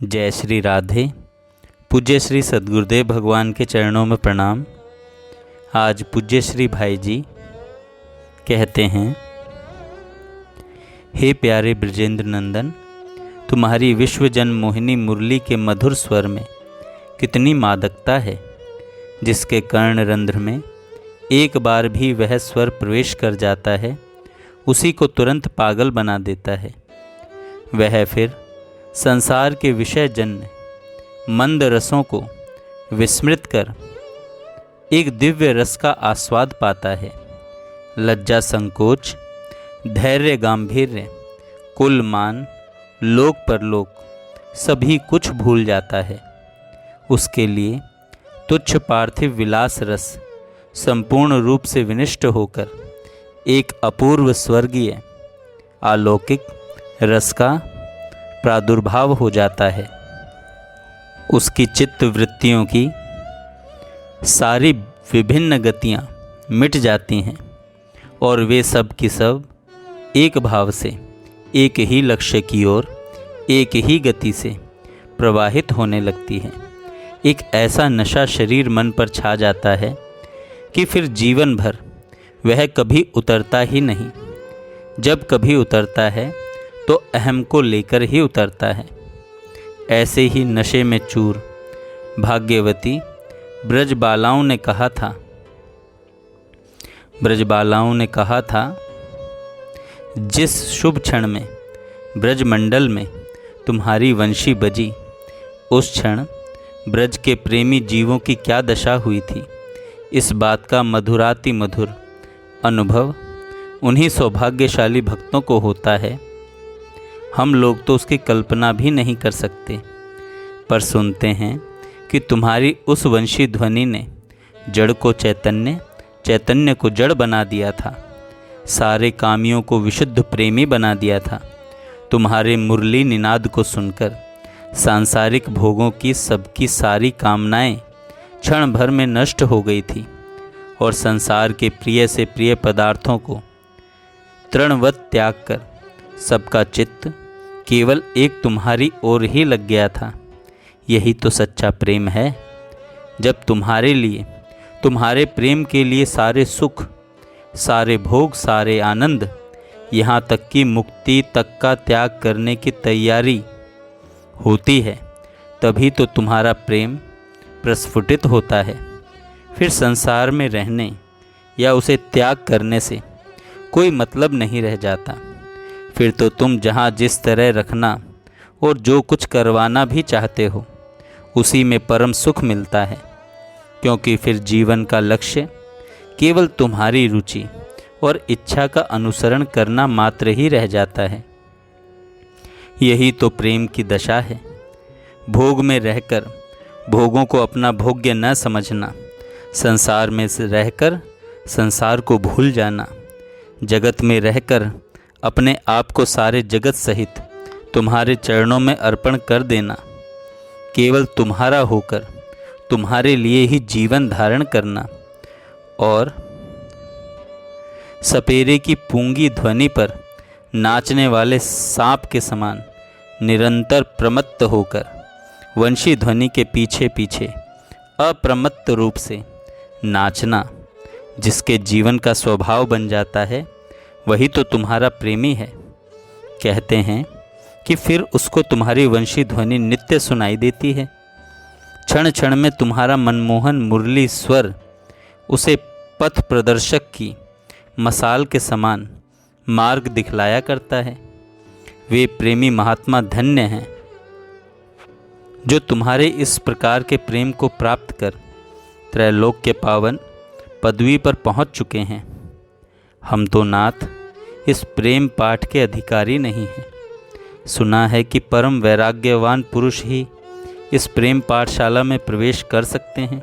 जय श्री राधे। पूज्य श्री सद्गुरुदेव भगवान के चरणों में प्रणाम। आज पूज्य श्री भाई जी कहते हैं, हे प्यारे ब्रजेंद्र नंदन, तुम्हारी विश्वजन मोहिनी मुरली के मधुर स्वर में कितनी मादकता है, जिसके कर्ण रंध्र में एक बार भी वह स्वर प्रवेश कर जाता है उसी को तुरंत पागल बना देता है। वह फिर संसार के विषय जन्य मंद रसों को विस्मृत कर एक दिव्य रस का आस्वाद पाता है। लज्जा संकोच, धैर्य गांभीर्य, कुल मान, लोक परलोक सभी कुछ भूल जाता है। उसके लिए तुच्छ पार्थिव विलास रस संपूर्ण रूप से विनिष्ट होकर एक अपूर्व स्वर्गीय अलौकिक रस का प्रादुर्भाव हो जाता है। उसकी चित्त वृत्तियों की सारी विभिन्न गतियाँ मिट जाती हैं और वे सब की सब एक भाव से एक ही लक्ष्य की ओर एक ही गति से प्रवाहित होने लगती है। एक ऐसा नशा शरीर मन पर छा जाता है कि फिर जीवन भर वह कभी उतरता ही नहीं। जब कभी उतरता है तो अहम को लेकर ही उतरता है। ऐसे ही नशे में चूर भाग्यवती ब्रजबालाओं ने कहा था, जिस शुभ क्षण में ब्रजमंडल में तुम्हारी वंशी बजी, उस क्षण ब्रज के प्रेमी जीवों की क्या दशा हुई थी। इस बात का मधुराति मधुर अनुभव उन्हीं सौभाग्यशाली भक्तों को होता है। हम लोग तो उसकी कल्पना भी नहीं कर सकते, पर सुनते हैं कि तुम्हारी उस वंशी ध्वनि ने जड़ को चैतन्य, चैतन्य को जड़ बना दिया था, सारे कामियों को विशुद्ध प्रेमी बना दिया था। तुम्हारे मुरली निनाद को सुनकर सांसारिक भोगों की सबकी सारी कामनाएं क्षण भर में नष्ट हो गई थी और संसार के प्रिय से प्रिय पदार्थों को तृणवत त्याग कर सबका चित्त केवल एक तुम्हारी ओर ही लग गया था। यही तो सच्चा प्रेम है। जब तुम्हारे लिए, तुम्हारे प्रेम के लिए सारे सुख, सारे भोग, सारे आनंद, यहाँ तक कि मुक्ति तक का त्याग करने की तैयारी होती है, तभी तो तुम्हारा प्रेम प्रस्फुटित होता है। फिर संसार में रहने या उसे त्याग करने से कोई मतलब नहीं रह जाता। फिर तो तुम जहाँ जिस तरह रखना और जो कुछ करवाना भी चाहते हो उसी में परम सुख मिलता है, क्योंकि फिर जीवन का लक्ष्य केवल तुम्हारी रुचि और इच्छा का अनुसरण करना मात्र ही रह जाता है। यही तो प्रेम की दशा है। भोग में रहकर भोगों को अपना भोग्य न समझना, संसार में से रहकर संसार को भूल जाना, जगत में रहकर अपने आप को सारे जगत सहित तुम्हारे चरणों में अर्पण कर देना, केवल तुम्हारा होकर तुम्हारे लिए ही जीवन धारण करना और सपेरे की पूंगी ध्वनि पर नाचने वाले सांप के समान निरंतर प्रमत्त होकर वंशी ध्वनि के पीछे पीछे अप्रमत्त रूप से नाचना, जिसके जीवन का स्वभाव बन जाता है, वही तो तुम्हारा प्रेमी है। कहते हैं कि फिर उसको तुम्हारी वंशी ध्वनि नित्य सुनाई देती है। क्षण क्षण में तुम्हारा मनमोहन मुरली स्वर उसे पथ प्रदर्शक की मसाल के समान मार्ग दिखलाया करता है। वे प्रेमी महात्मा धन्य हैं जो तुम्हारे इस प्रकार के प्रेम को प्राप्त कर त्रैलोक के पावन पदवी पर पहुंच चुके हैं। हम तो नाथ इस प्रेम पाठ के अधिकारी नहीं हैं। सुना है कि परम वैराग्यवान पुरुष ही इस प्रेम पाठशाला में प्रवेश कर सकते हैं,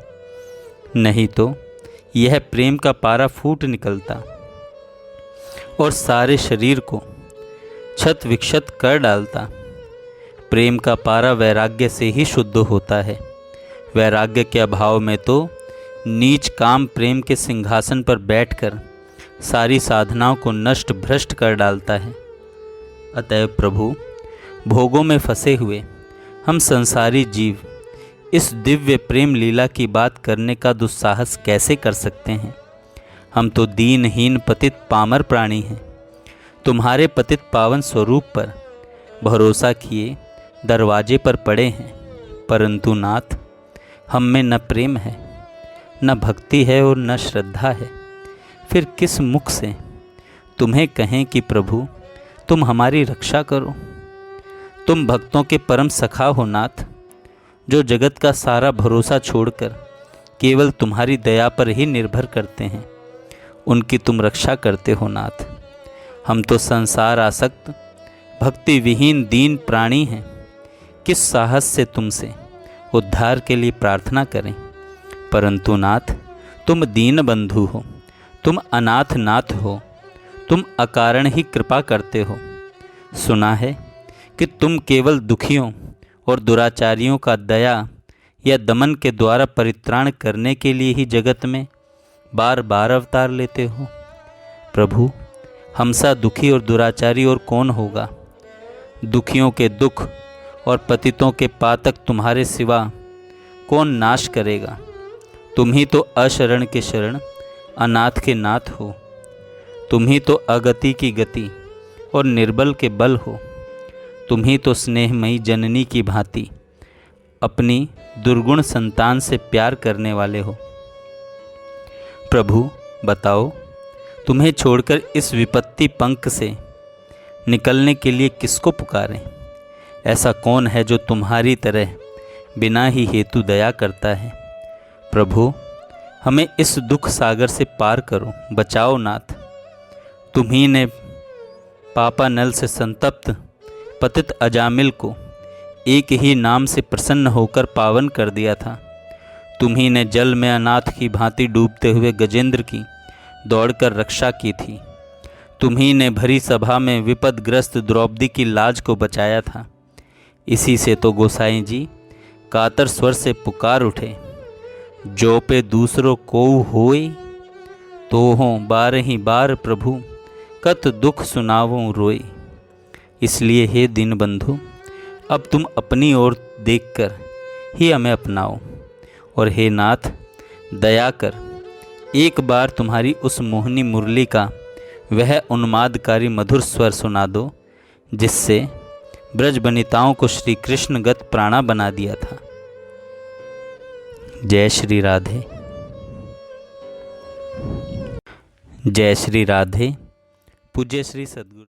नहीं तो यह प्रेम का पारा फूट निकलता और सारे शरीर को क्षत विक्षत कर डालता। प्रेम का पारा वैराग्य से ही शुद्ध होता है। वैराग्य के अभाव में तो नीच काम प्रेम के सिंहासन पर बैठकर सारी साधनाओं को नष्ट भ्रष्ट कर डालता है। अतएव प्रभु, भोगों में फंसे हुए हम संसारी जीव इस दिव्य प्रेम लीला की बात करने का दुस्साहस कैसे कर सकते हैं। हम तो दीनहीन पतित पामर प्राणी हैं। तुम्हारे पतित पावन स्वरूप पर भरोसा किए दरवाजे पर पड़े हैं, परंतु नाथ हम में न प्रेम है, न भक्ति है और न श्रद्धा है। फिर किस मुख से तुम्हें कहें कि प्रभु तुम हमारी रक्षा करो। तुम भक्तों के परम सखा हो नाथ, जो जगत का सारा भरोसा छोड़कर केवल तुम्हारी दया पर ही निर्भर करते हैं, उनकी तुम रक्षा करते हो नाथ। हम तो संसार आसक्त भक्ति विहीन दीन प्राणी हैं। किस साहस से तुमसे उद्धार के लिए प्रार्थना करें, परंतु नाथ तुम दीन बंधु हो, तुम अनाथ नाथ हो, तुम अकारण ही कृपा करते हो। सुना है कि तुम केवल दुखियों और दुराचारियों का दया या दमन के द्वारा परित्राण करने के लिए ही जगत में बार बार अवतार लेते हो। प्रभु हमसा दुखी और दुराचारी और कौन होगा। दुखियों के दुख और पतितों के पातक तुम्हारे सिवा कौन नाश करेगा। तुम ही तो अशरण के शरण अनाथ के नाथ हो। तुम ही तो अगति की गति और निर्बल के बल हो। तुम ही तो स्नेहमयी जननी की भांति अपनी दुर्गुण संतान से प्यार करने वाले हो। प्रभु बताओ, तुम्हें छोड़कर इस विपत्ति पंख से निकलने के लिए किसको पुकारें। ऐसा कौन है जो तुम्हारी तरह बिना ही हेतु दया करता है। प्रभु हमें इस दुख सागर से पार करो, बचाओ नाथ। तुम्ही ने पापा नल से संतप्त पतित अजामिल को एक ही नाम से प्रसन्न होकर पावन कर दिया था। तुम्ही ने जल में अनाथ की भांति डूबते हुए गजेंद्र की दौड़कर रक्षा की थी। तुम्ही ने भरी सभा में विपदग्रस्त द्रौपदी की लाज को बचाया था। इसी से तो गोसाई जी कातर स्वर से पुकार उठे, जो पे दूसरों को होए तो हो बारही बार प्रभु कत दुख सुनावों रोए। इसलिए हे दीनबंधु, अब तुम अपनी ओर देखकर ही हमें अपनाओ, और हे नाथ दया कर एक बार तुम्हारी उस मोहनी मुरली का वह उन्मादकारी मधुर स्वर सुना दो, जिससे ब्रज बनिताओं को श्री कृष्ण गत प्राणा बना दिया था। जय श्री राधे। जय श्री राधे। पूज्य श्री सद्गुरु।